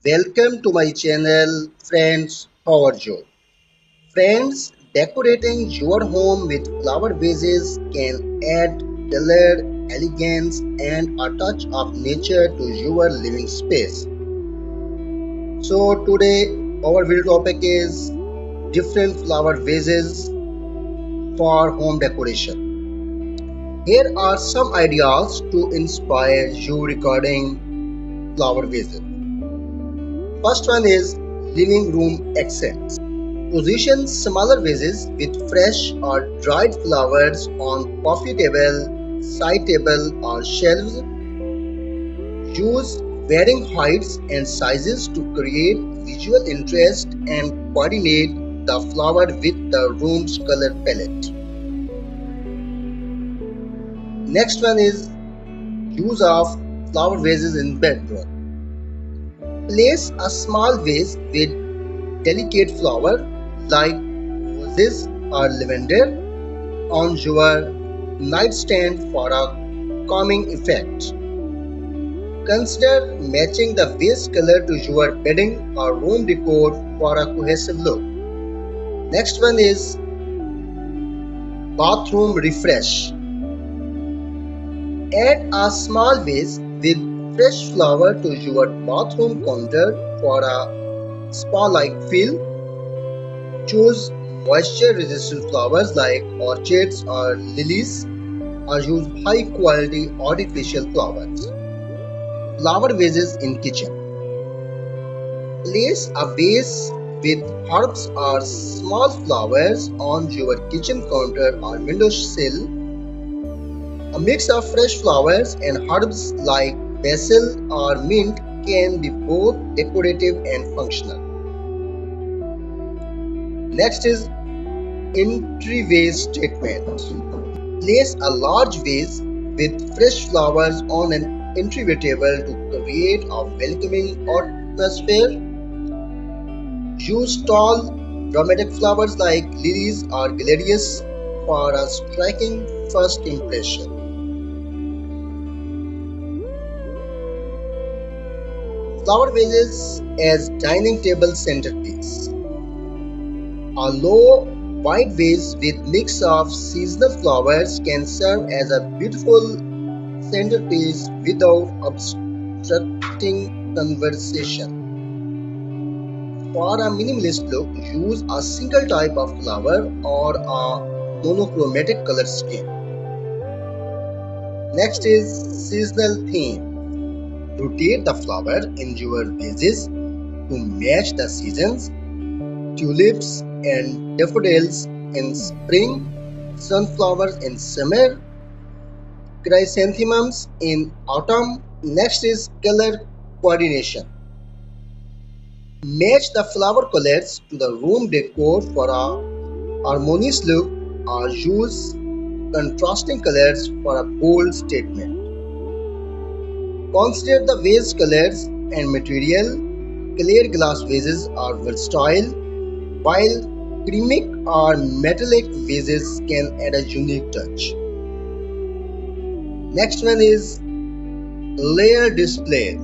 Welcome to my channel, friends. How are you? Friends, decorating your home with flower vases can add color, elegance, and a touch of nature to your living space. So, today our video topic is different flower vases for home decoration. Here are some ideas to inspire you regarding flower vases. First one is living room accents. Position smaller vases with fresh or dried flowers on coffee table, side table or shelves. Use varying heights and sizes to create visual interest and coordinate the flower with the room's color palette. Next one is use of flower vases in bedroom. Place a small vase with delicate flower like roses or lavender on your nightstand for a calming effect. Consider matching the vase color to your bedding or room decor for a cohesive look. Next one is bathroom refresh. Add a small vase with fresh flower to your bathroom counter for a spa-like feel. Choose moisture-resistant flowers like orchids or lilies, or use high-quality artificial flowers. Flower vases in kitchen. Place a vase with herbs or small flowers on your kitchen counter or windowsill. A mix of fresh flowers and herbs like basil or mint can be both decorative and functional. Next is entryway statement. Place a large vase with fresh flowers on an entryway table to create a welcoming atmosphere. Use tall, dramatic flowers like lilies or gladiolus for a striking first impression. Flower vases as dining table centerpiece. A low, wide vase with mix of seasonal flowers can serve as a beautiful centerpiece without obstructing conversation. For a minimalist look, use a single type of flower or a monochromatic color scheme. Next is seasonal theme. Rotate the flower in your vases to match the seasons. Tulips and daffodils in spring, sunflowers in summer, chrysanthemums in autumn. Next is color coordination. Match the flower colors to the room decor for a harmonious look or use contrasting colors for a bold statement. Consider the vase colors and material. Clear glass vases are versatile, while ceramic or metallic vases can add a unique touch. Next one is layer display.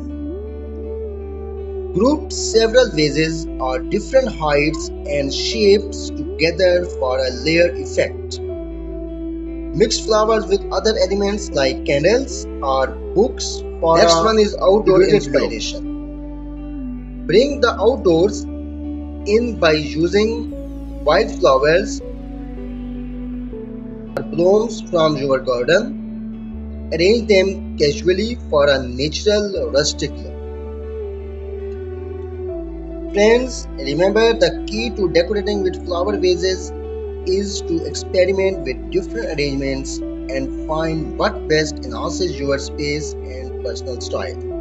Group several vases or different heights and shapes together for a layer effect. Mix flowers with other elements like candles or books for next one is outdoor inspiration. Bring the outdoors in by using wildflowers or blooms from your garden. Arrange them casually for a natural rustic look. Friends, remember the key to decorating with flower vases is to experiment with different arrangements and find what best enhances your space and personal style.